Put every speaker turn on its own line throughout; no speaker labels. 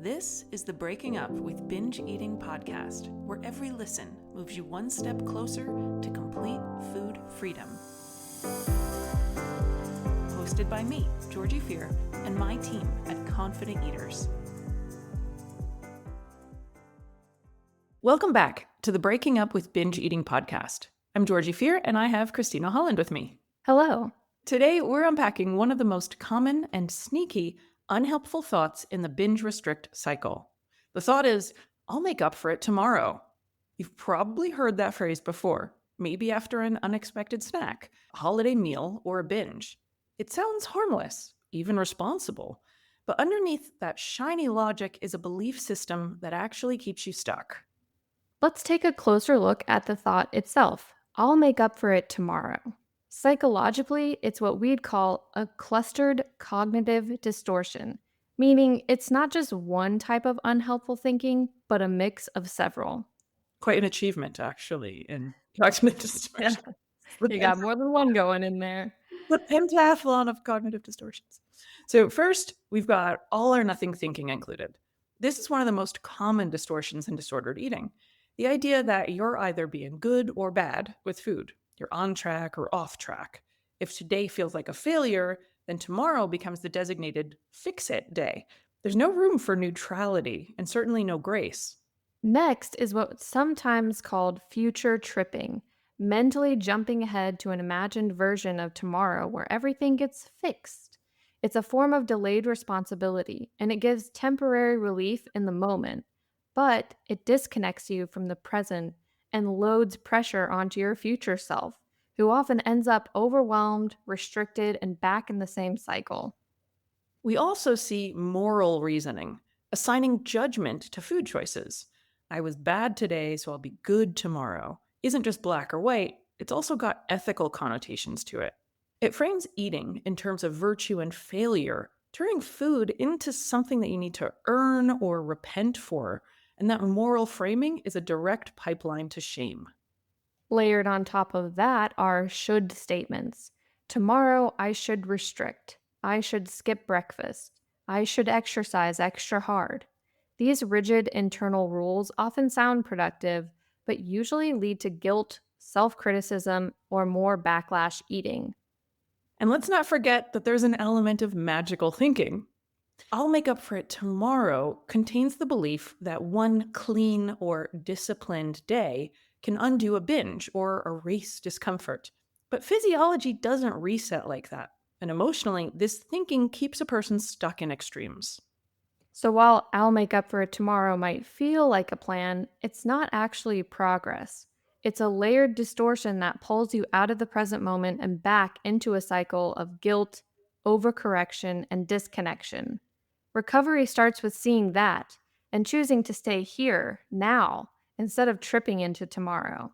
This is the Breaking Up with Binge Eating podcast, where every listen moves you one step closer to complete food freedom. Hosted by me, Georgie Fear, and my team at Confident Eaters. Welcome back to the Breaking Up with Binge Eating podcast. I'm Georgie Fear, and I have Christina Holland with me.
Hello.
Today, we're unpacking one of the most common and sneaky unhelpful thoughts in the binge-restrict cycle. The thought is, I'll make up for it tomorrow. You've probably heard that phrase before, maybe after an unexpected snack, a holiday meal, or a binge. It sounds harmless, even responsible, but underneath that shiny logic is a belief system that actually keeps you stuck.
Let's take a closer look at the thought itself. I'll make up for it tomorrow. Psychologically, it's what we'd call a clustered cognitive distortion, meaning it's not just one type of unhelpful thinking, but a mix of several.
Quite an achievement, actually, in cognitive distortion.
Yeah. You got more than one going in there.
The pentathlon of cognitive distortions. So first, we've got all or nothing thinking included. This is one of the most common distortions in disordered eating. The idea that you're either being good or bad with food. You're on track or off track. If today feels like a failure, then tomorrow becomes the designated fix-it day. There's no room for neutrality and certainly no grace.
Next is what's sometimes called future tripping, mentally jumping ahead to an imagined version of tomorrow where everything gets fixed. It's a form of delayed responsibility, and it gives temporary relief in the moment, but it disconnects you from the present and loads pressure onto your future self, who often ends up overwhelmed, restricted, and back in the same cycle.
We also see moral reasoning, assigning judgment to food choices. I was bad today, so I'll be good tomorrow. Isn't just black or white, it's also got ethical connotations to it. It frames eating in terms of virtue and failure, turning food into something that you need to earn or repent for. And that moral framing is a direct pipeline to shame.
Layered on top of that are should statements. Tomorrow, I should restrict. I should skip breakfast. I should exercise extra hard. These rigid internal rules often sound productive, but usually lead to guilt, self-criticism, or more backlash eating.
And let's not forget that there's an element of magical thinking. I'll make up for it tomorrow contains the belief that one clean or disciplined day can undo a binge or erase discomfort. But physiology doesn't reset like that. And emotionally, this thinking keeps a person stuck in extremes.
So while I'll make up for it tomorrow might feel like a plan, it's not actually progress. It's a layered distortion that pulls you out of the present moment and back into a cycle of guilt, overcorrection, and disconnection. Recovery starts with seeing that and choosing to stay here, now, instead of tripping into tomorrow.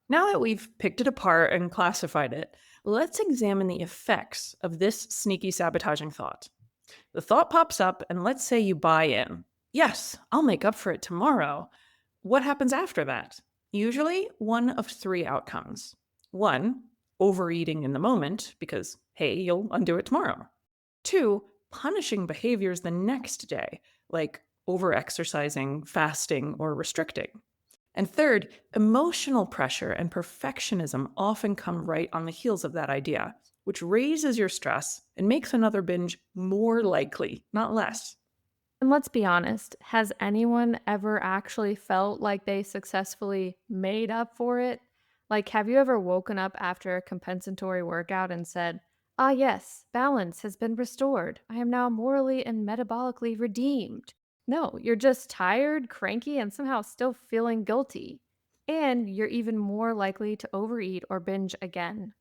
Now that we've picked it apart and classified it, let's examine the effects of this sneaky sabotaging thought. The thought pops up, and let's say you buy in. Yes, I'll make up for it tomorrow. What happens after that? Usually one of three outcomes. One, overeating in the moment because, hey, you'll undo it tomorrow. Two, punishing behaviors the next day, like overexercising, fasting, or restricting. And third, emotional pressure and perfectionism often come right on the heels of that idea, which raises your stress and makes another binge more likely, not less.
And let's be honest, has anyone ever actually felt like they successfully made up for it? Like, have you ever woken up after a compensatory workout and said, "Ah, yes, balance has been restored. I am now morally and metabolically redeemed"? No, you're just tired, cranky, and somehow still feeling guilty. And you're even more likely to overeat or binge again.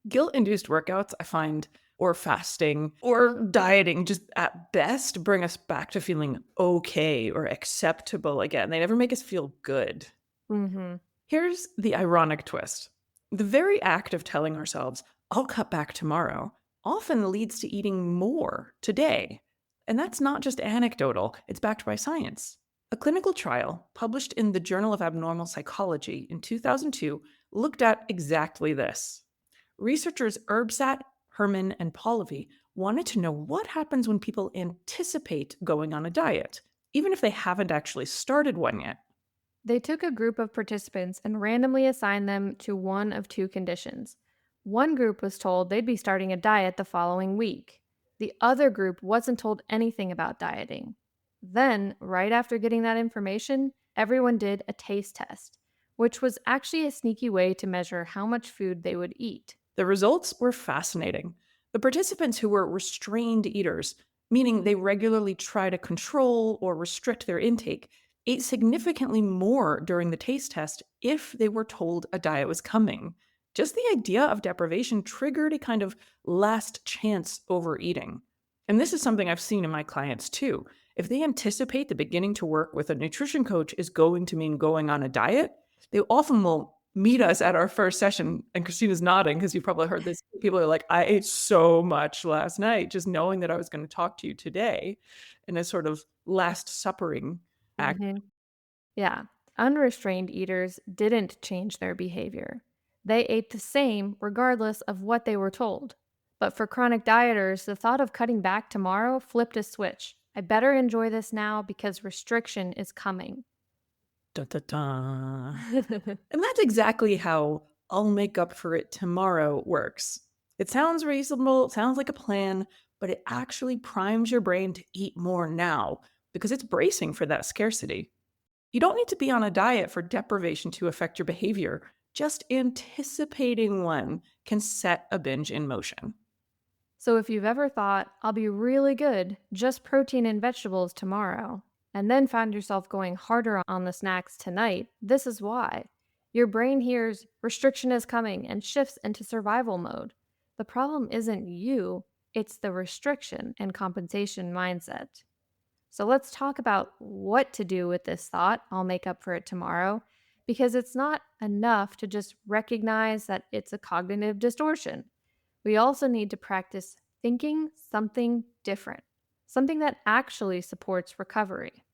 Guilt-induced workouts, I find, or fasting, or dieting, just at best bring us back to feeling okay or acceptable again. They never make us feel good.
Mm-hmm.
Here's the ironic twist. The very act of telling ourselves, I'll cut back tomorrow, often leads to eating more today. And that's not just anecdotal, it's backed by science. A clinical trial published in the Journal of Abnormal Psychology in 2002 looked at exactly this. Researchers Erbsat, Herman, and Polivy wanted to know what happens when people anticipate going on a diet, even if they haven't actually started one yet.
They took a group of participants and randomly assigned them to one of two conditions. One group was told they'd be starting a diet the following week. The other group wasn't told anything about dieting. Then, right after getting that information, everyone did a taste test, which was actually a sneaky way to measure how much food they would eat.
The results were fascinating. The participants who were restrained eaters, meaning they regularly try to control or restrict their intake, ate significantly more during the taste test if they were told a diet was coming. Just the idea of deprivation triggered a kind of last chance overeating. And this is something I've seen in my clients too. If they anticipate the beginning to work with a nutrition coach is going to mean going on a diet, they often will meet us at our first session. And Christina's nodding because you've probably heard this. People are like, I ate so much last night, just knowing that I was going to talk to you today in a sort of last suppering act.
hmm Yeah, unrestrained eaters didn't change their behavior. They ate the same regardless of what they were told. But for chronic dieters, the thought of cutting back tomorrow flipped a switch. I better enjoy this now because restriction is coming.
Da, da, da. And that's exactly how I'll make up for it tomorrow works. It sounds reasonable, it sounds like a plan, but it actually primes your brain to eat more now because it's bracing for that scarcity. You don't need to be on a diet for deprivation to affect your behavior. Just anticipating one can set a binge in motion.
So if you've ever thought, I'll be really good, just protein and vegetables tomorrow, and then found yourself going harder on the snacks tonight, this is why. Your brain hears restriction is coming and shifts into survival mode. The problem isn't you, it's the restriction and compensation mindset. So let's talk about what to do with this thought, I'll make up for it tomorrow, because it's not enough to just recognize that it's a cognitive distortion. We also need to practice thinking something different, something that actually supports recovery.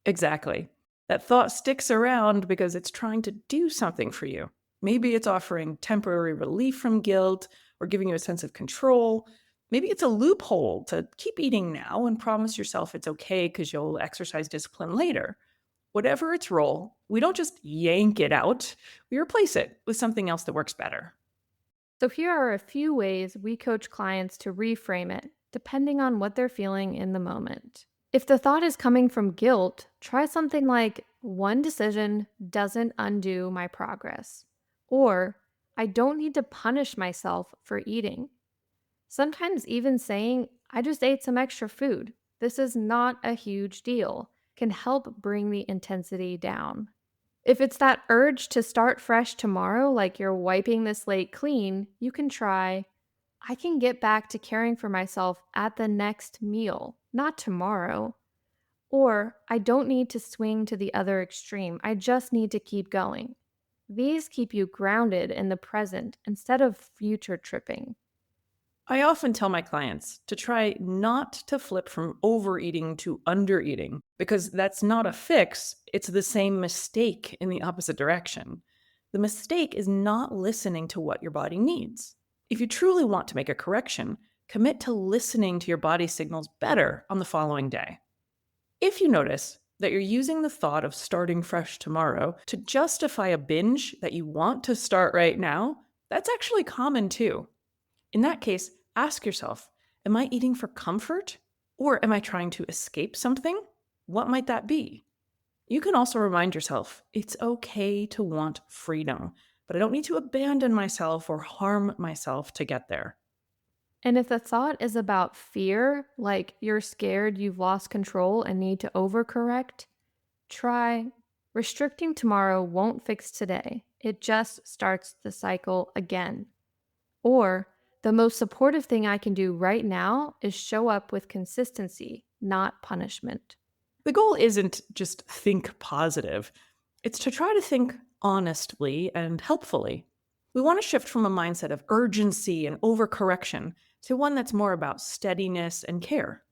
Exactly. That thought sticks around because it's trying to do something for you. Maybe it's offering temporary relief from guilt or giving you a sense of control. Maybe it's a loophole to keep eating now and promise yourself it's okay because you'll exercise discipline later. Whatever its role, we don't just yank it out, we replace it with something else that works better.
So, here are a few ways we coach clients to reframe it, depending on what they're feeling in the moment. If the thought is coming from guilt, try something like, one decision doesn't undo my progress, or I don't need to punish myself for eating. Sometimes even saying, I just ate some extra food, this is not a huge deal, can help bring the intensity down. If it's that urge to start fresh tomorrow, like you're wiping the slate clean, you can try, I can get back to caring for myself at the next meal, not tomorrow. Or, I don't need to swing to the other extreme, I just need to keep going. These keep you grounded in the present instead of future tripping.
I often tell my clients to try not to flip from overeating to undereating because that's not a fix, it's the same mistake in the opposite direction. The mistake is not listening to what your body needs. If you truly want to make a correction, commit to listening to your body signals better on the following day. If you notice that you're using the thought of starting fresh tomorrow to justify a binge that you want to start right now, that's actually common too. In that case, ask yourself, am I eating for comfort or am I trying to escape something? What might that be? You can also remind yourself it's okay to want freedom, but I don't need to abandon myself or harm myself to get there.
And if the thought is about fear, like you're scared you've lost control and need to overcorrect, try restricting tomorrow won't fix today. It just starts the cycle again. Or the most supportive thing I can do right now is show up with consistency, not punishment.
The goal isn't just think positive, it's to try to think honestly and helpfully. We want to shift from a mindset of urgency and overcorrection to one that's more about steadiness and care.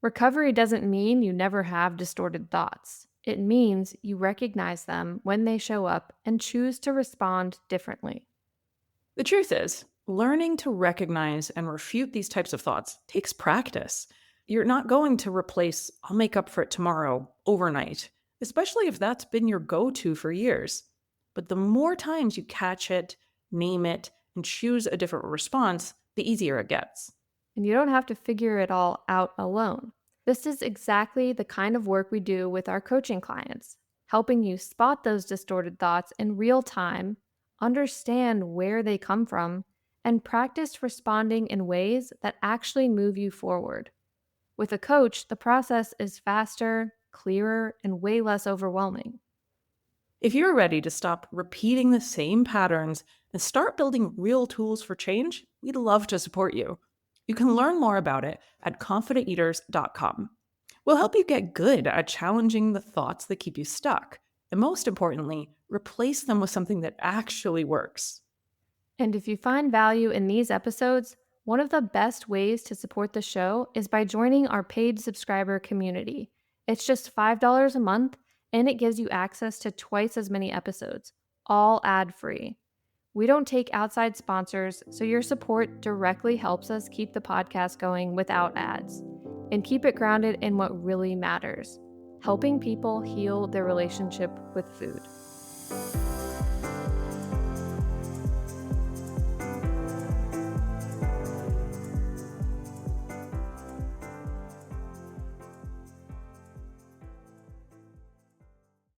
Recovery doesn't mean you never have distorted thoughts. It means you recognize them when they show up and choose to respond differently.
The truth is, Learning to recognize and refute these types of thoughts takes practice. You're not going to replace, I'll make up for it tomorrow, overnight, especially if that's been your go to for years. But the more times you catch it, name it, and choose a different response, the easier it gets.
And you don't have to figure it all out alone. This is exactly the kind of work we do with our coaching clients, helping you spot those distorted thoughts in real time, understand where they come from, and practice responding in ways that actually move you forward. With a coach, the process is faster, clearer, and way less overwhelming.
If you're ready to stop repeating the same patterns and start building real tools for change, we'd love to support you. You can learn more about it at confidenteaters.com. We'll help you get good at challenging the thoughts that keep you stuck, and most importantly, replace them with something that actually works.
And if you find value in these episodes, one of the best ways to support the show is by joining our paid subscriber community. It's just $5 a month, and it gives you access to twice as many episodes, all ad-free. We don't take outside sponsors, so your support directly helps us keep the podcast going without ads and keep it grounded in what really matters, helping people heal their relationship with food.